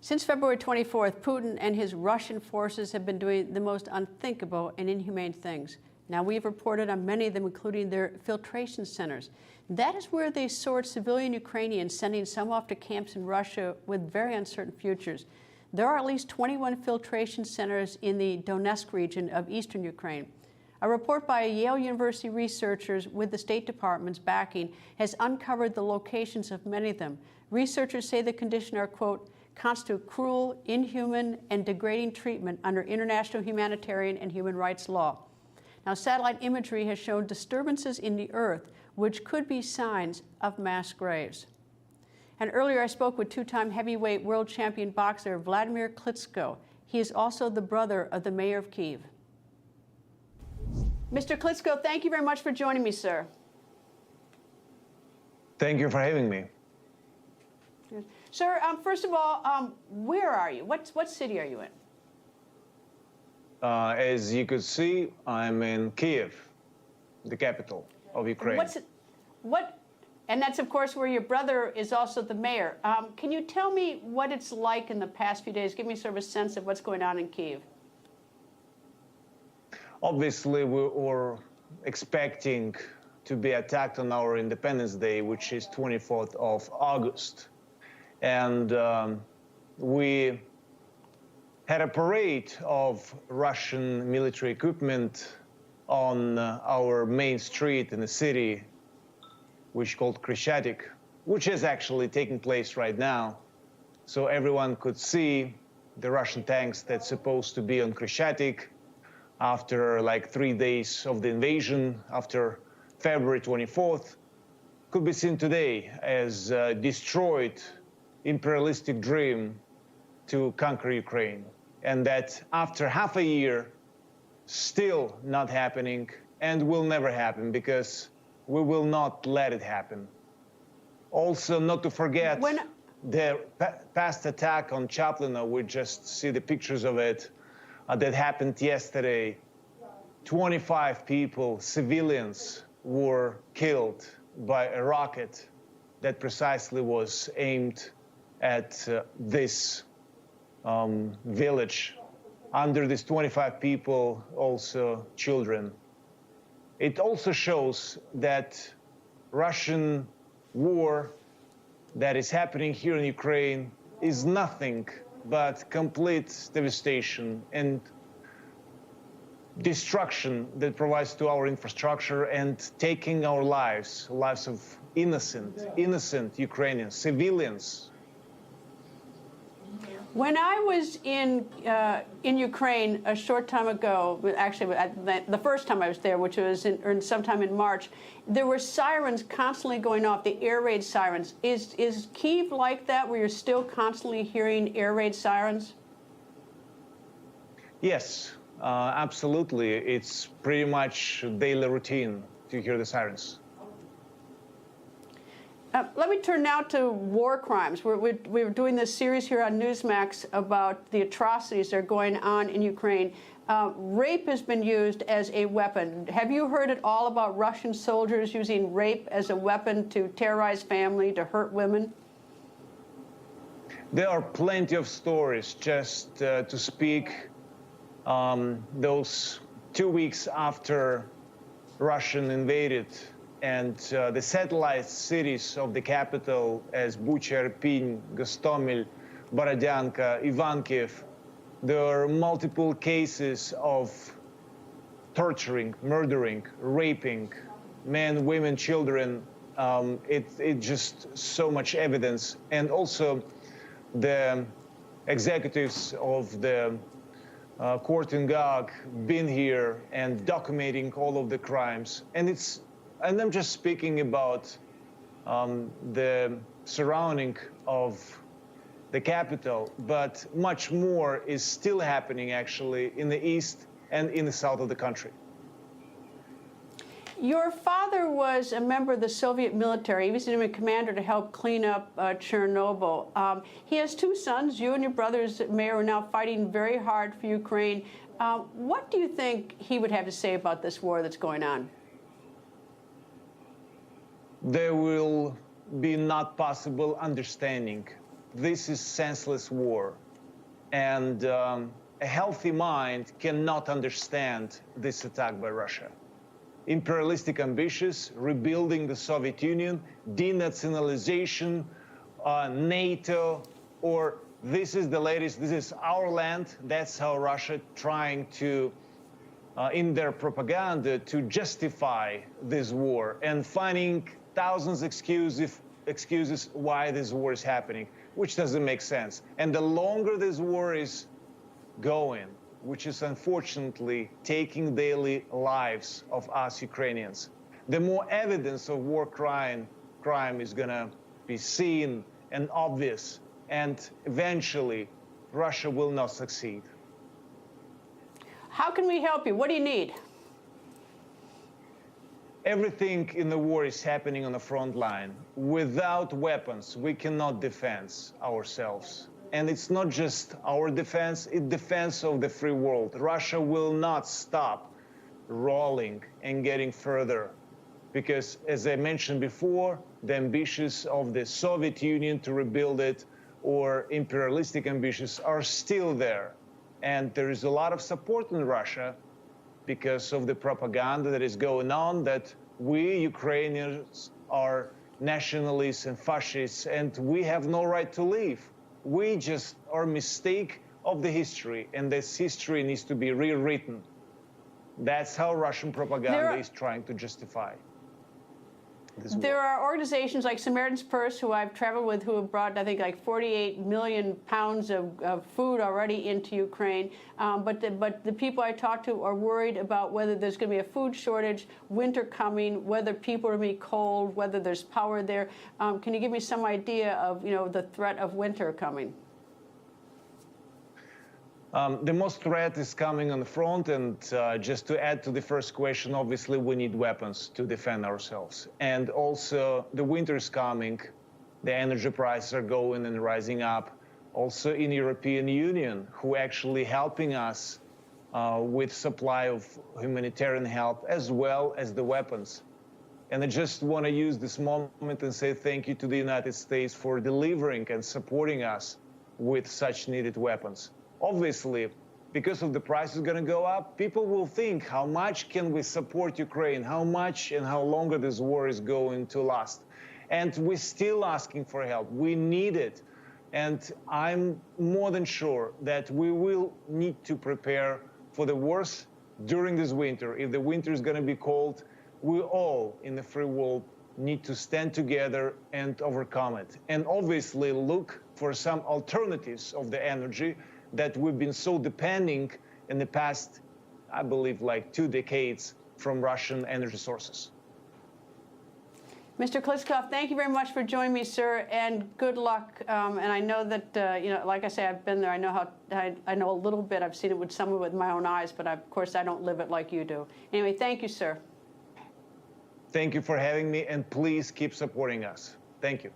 Since February 24th, Putin and his Russian forces have been doing the most unthinkable and inhumane things. Now, we've reported on many of them, including their filtration centers. That is where they sort civilian Ukrainians, sending some off to camps in Russia with very uncertain futures. There are at least 21 filtration centers in the Donetsk region of eastern Ukraine. A report by Yale University researchers with the State Department's backing has uncovered the locations of many of them. Researchers say the conditions are, quote, constitute cruel, inhuman, and degrading treatment under international humanitarian and human rights law. Now, satellite imagery has shown disturbances in the earth, which could be signs of mass graves. And earlier I spoke with two-time heavyweight world champion boxer Wladimir Klitschko. He is also the brother of the mayor of Kyiv. Mr. Klitschko, thank you very much for joining me, sir. Thank you for having me. Good. Sir, first of all, where are you? What city are you in? As you could see, I'm in Kyiv, the capital of Ukraine. And that's, of course, where your brother is also the mayor. Can you tell me what it's like in the past few days? Give me sort of a sense of what's going on in Kyiv. Obviously, we were expecting to be attacked on our Independence Day, which is 24th of August. And we had a parade of Russian military equipment on our main street in the city, which is called Krещатик, which is actually taking place right now. So everyone could see the Russian tanks that's supposed to be on Krещатик after like 3 days of the invasion, after February 24th, could be seen today as a destroyed imperialistic dream to conquer Ukraine. And that after half a year, still not happening and will never happen because we will not let it happen. Also, not to forget the past attack on Chaplino. We just see the pictures of it that happened yesterday. 25 people, civilians, were killed by a rocket that precisely was aimed at this village. Under these 25 people, also children. It also shows that Russian war that is happening here in Ukraine is nothing but complete devastation and destruction that provides to our infrastructure and taking our lives, lives of innocent Ukrainians, civilians. When I was in Ukraine a short time ago, actually the first time I was there, which was sometime in March, there were sirens constantly going off, the air raid sirens. Is Kyiv like that, where you're still constantly hearing air raid sirens? Yes, absolutely. It's pretty much daily routine to hear the sirens. Let me turn now to war crimes. We're doing this series here on Newsmax about the atrocities that are going on in Ukraine. Rape has been used as a weapon. Have you heard at all about Russian soldiers using rape as a weapon to terrorize family, to hurt women? There are plenty of stories. Just to speak, those 2 weeks after Russia invaded, and the satellite cities of the capital as Bucha, Irpin, Gostomel, Borodyanka, Ivankiv, there are multiple cases of torturing, murdering, raping men, women, children. It's just so much evidence. And also the executives of the court in Gag been here and documenting all of the crimes. And I'm just speaking about the surrounding of the capital, but much more is still happening actually in the east and in the south of the country. Your father was a member of the Soviet military. He was a commander to help clean up Chernobyl. He has two sons. You and your brother's mayor are now fighting very hard for Ukraine. What do you think he would have to say about this war that's going on? There will be not possible understanding this is senseless war. And a healthy mind cannot understand this attack by Russia. Imperialistic ambitions, rebuilding the Soviet Union, denationalization, NATO, or this is the latest, this is our land. That's how Russia trying to, in their propaganda, to justify this war and finding thousands of excuses why this war is happening, which doesn't make sense. And the longer this war is going, which is unfortunately taking daily lives of us Ukrainians, the more evidence of war crime is gonna be seen and obvious, and eventually Russia will not succeed. How can we help you? What do you need? Everything in the war is happening on the front line. Without weapons, we cannot defend ourselves. And it's not just our defense, it's defense of the free world. Russia will not stop rolling and getting further because, as I mentioned before, the ambitions of the Soviet Union to rebuild it or imperialistic ambitions are still there. And there is a lot of support in Russia because of the propaganda that is going on that we Ukrainians are nationalists and fascists and we have no right to live. We just are a mistake of the history, and this history needs to be rewritten. That's how Russian propaganda is trying to justify this war. There are organizations like Samaritan's Purse, who I've traveled with, who have brought, I think, like 48 million pounds of food already into Ukraine. But the people I talk to are worried about whether there's going to be a food shortage, winter coming, whether people are going to be cold, whether there's power there. Can you give me some idea of, the threat of winter coming? The most threat is coming on the front, and just to add to the first question, obviously we need weapons to defend ourselves. And also the winter is coming, the energy prices are going and rising up. Also in European Union, who actually helping us with supply of humanitarian help as well as the weapons. And I just want to use this moment and say thank you to the United States for delivering and supporting us with such needed weapons. Obviously, because of the price is going to go up, people will think, how much can we support Ukraine? How much and how longer this war is going to last? And we're still asking for help. We need it. And I'm more than sure that we will need to prepare for the worst during this winter. If the winter is going to be cold, we all in the free world need to stand together and overcome it. And obviously look for some alternatives of the energy that we've been so depending in the past, I believe, like 2 decades from Russian energy sources. Mr. Klitschko, thank you very much for joining me, sir, and good luck. And I know that, like I say, I've been there. I know I know a little bit. I've seen it with some with my own eyes, but of course I don't live it like you do. Anyway, thank you, sir. Thank you for having me, and please keep supporting us. Thank you.